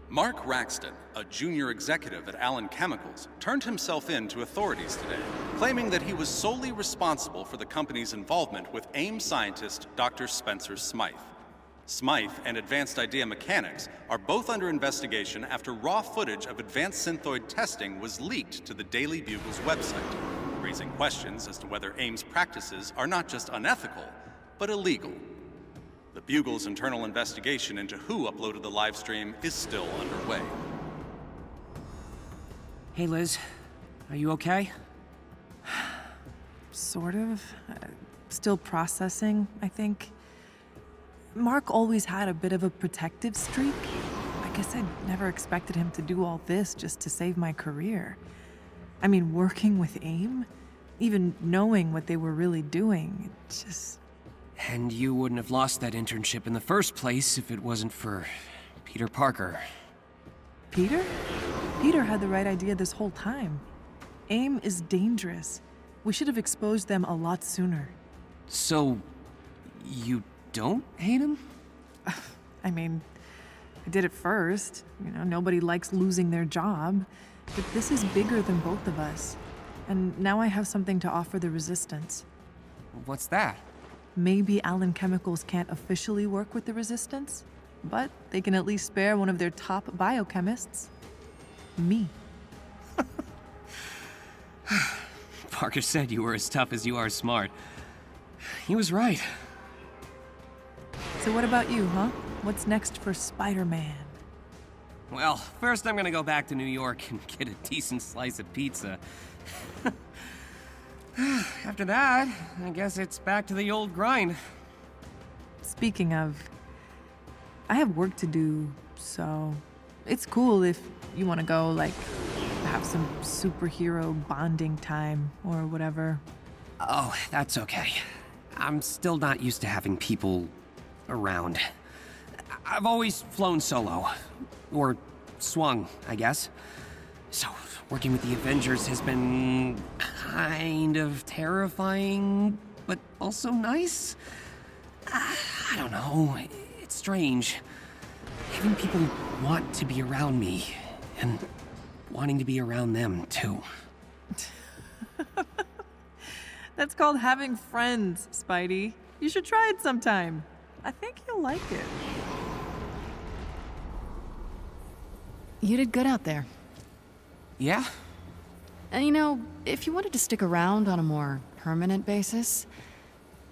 Mark Raxton, a junior executive at Allen Chemicals, turned himself in to authorities today, claiming that he was solely responsible for the company's involvement with AIM scientist Dr. Spencer Smythe. Smythe and Advanced Idea Mechanics are both under investigation after raw footage of advanced synthoid testing was leaked to the Daily Bugle's website, raising questions as to whether AIM's practices are not just unethical, but illegal. The Bugle's internal investigation into who uploaded the live stream is still underway. Hey, Liz. Are you okay? Sort of. Still processing, I think. Mark always had a bit of a protective streak. I guess I never expected him to do all this just to save my career. I mean, working with AIM? Even knowing what they were really doing, it just... And you wouldn't have lost that internship in the first place if it wasn't for Peter Parker. Peter? Peter had the right idea this whole time. AIM is dangerous. We should have exposed them a lot sooner. So, you don't hate him? I mean, I did it first. You know, nobody likes losing their job. But this is bigger than both of us. And now I have something to offer the Resistance. What's that? Maybe Allen Chemicals can't officially work with the Resistance, but they can at least spare one of their top biochemists. Me. Parker said you were as tough as you are smart. He was right. So what about you, huh? What's next for Spider-Man? Well, first I'm gonna go back to New York and get a decent slice of pizza. After that, I guess it's back to the old grind. Speaking of, I have work to do, so it's cool if you want to go, like, have some superhero bonding time or whatever. Oh, that's okay. I'm still not used to having people around. I've always flown solo. Or swung, I guess. So, working with the Avengers has been kind of terrifying, but also nice. I don't know. It's strange. Having people want to be around me, and wanting to be around them, too. That's called having friends, Spidey. You should try it sometime. I think you'll like it. You did good out there. Yeah? And you know, if you wanted to stick around on a more permanent basis,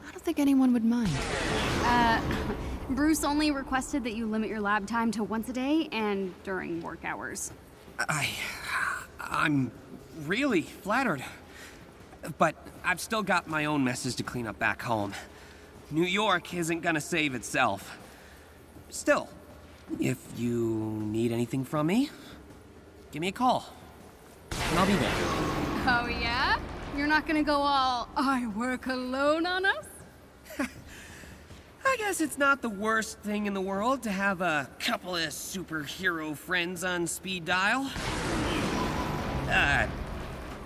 I don't think anyone would mind. Bruce only requested that you limit your lab time to once a day and during work hours. I'm really flattered. But I've still got my own messes to clean up back home. New York isn't gonna save itself. Still, if you need anything from me, give me a call. And I'll be there. Oh yeah? You're not gonna go all, I work alone on us? I guess it's not the worst thing in the world to have a couple of superhero friends on speed dial.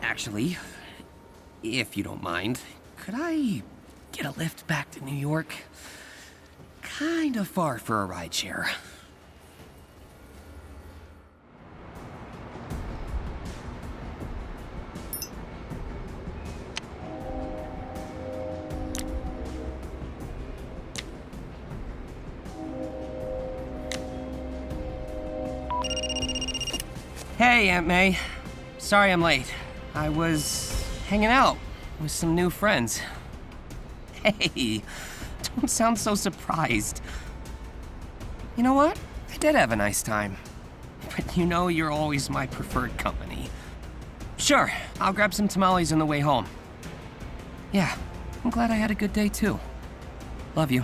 Actually, if you don't mind, could I get a lift back to New York? Kinda far for a rideshare. Hey, Aunt May. Sorry I'm late. I was hanging out with some new friends. Hey, don't sound so surprised. You know what? I did have a nice time. But you know you're always my preferred company. Sure, I'll grab some tamales on the way home. Yeah, I'm glad I had a good day too. Love you.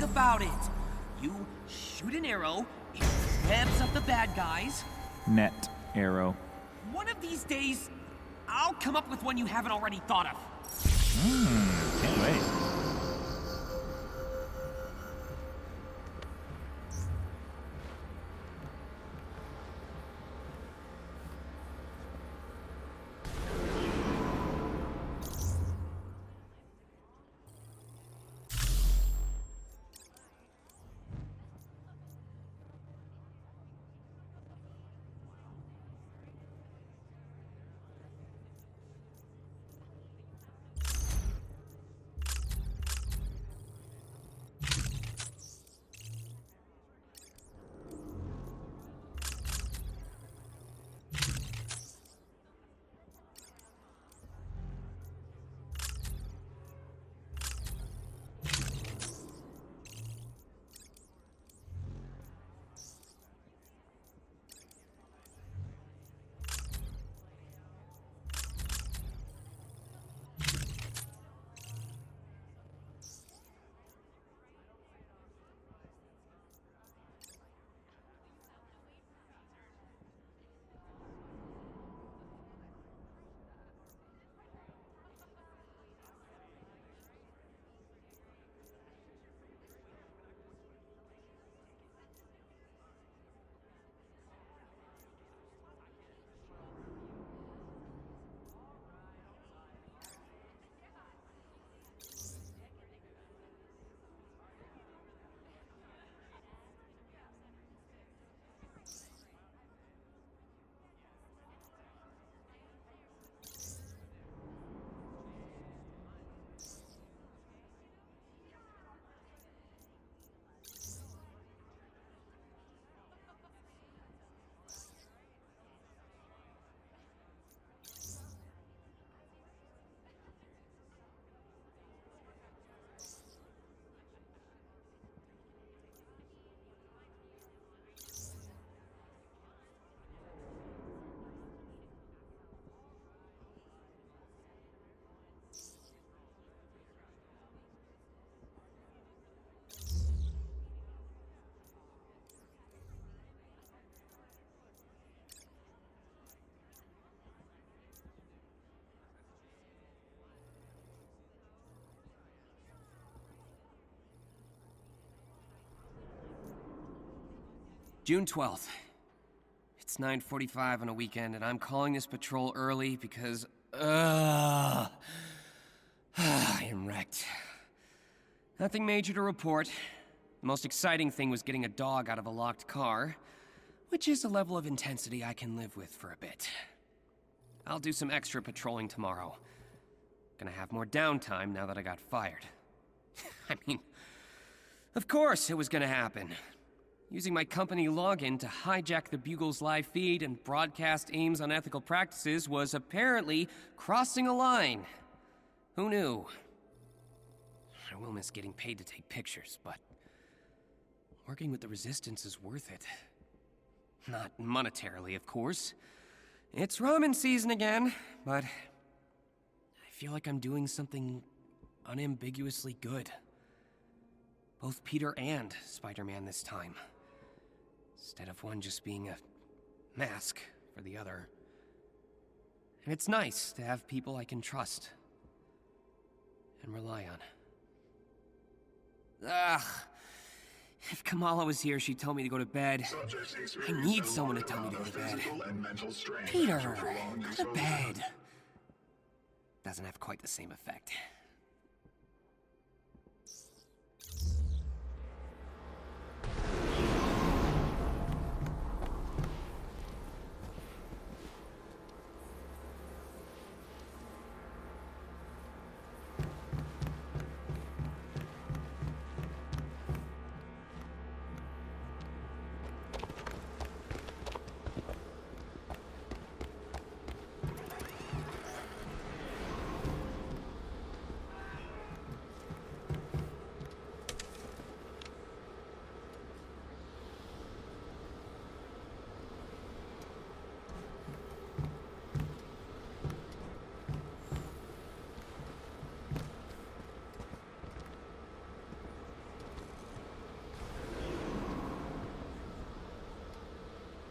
About it. You shoot an arrow, it revs up the bad guys. Net arrow. One of these days, I'll come up with one you haven't already thought of. Can't wait. June 12th. It's 9:45 on a weekend, and I'm calling this patrol early because, I am wrecked. Nothing major to report. The most exciting thing was getting a dog out of a locked car, which is a level of intensity I can live with for a bit. I'll do some extra patrolling tomorrow. Gonna have more downtime now that I got fired. I mean, of course it was gonna happen. Using my company login to hijack the Bugle's live feed and broadcast AIM's unethical practices was apparently crossing a line. Who knew? I will miss getting paid to take pictures, but working with the Resistance is worth it. Not monetarily, of course. It's ramen season again, but I feel like I'm doing something unambiguously good. Both Peter and Spider-Man this time. Instead of one just being a mask for the other. And it's nice to have people I can trust and rely on. If Kamala was here, she'd tell me to go to bed. I need someone to tell me to go to bed. Peter, go to bed. Doesn't have quite the same effect.